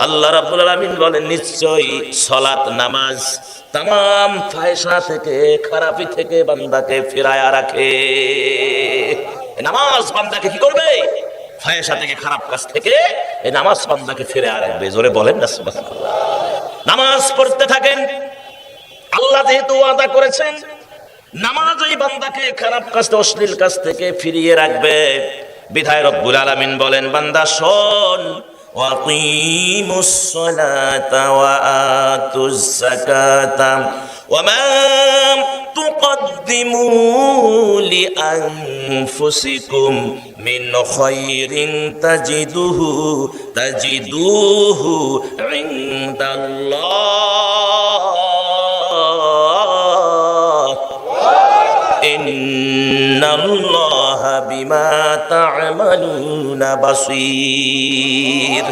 আল্লাহ রাব্বুল আলামিন বলেন নিশ্চয়ই সালাত নামাজ तमाम ফায়সা থেকে খারাপি থেকে বান্দাকে ফিরায়া রাখে। নামাজ বান্দাকে কি করবে? ফায়সা থেকে খারাপ কাজ থেকে এই নামাজ বান্দাকে ফিরায়া রাখবে। জোরে বলেন না সুবহানাল্লাহ। নামাজ পড়তে থাকেন। আল্লাহ যেহেতু ওয়াদা করেছেন নামাজ ওই বান্দাকে খারাপ কাজ অশ্লীল কাজ থেকে ফিরিয়ে রাখবে, বিধায় রব্বুল আলামিন বলেন বান্দা শোন, ওয়াকিমুস সালাতা ওয়া আতুজ যাকাতা ওয়া মা তুকদ্দিমু লিআনফুসিকুম মিন খায়রিন তাজিদুহু ইনদাল্লাহ ইন্নাল্লাহা বিমা তা'মালুনা বাসীর।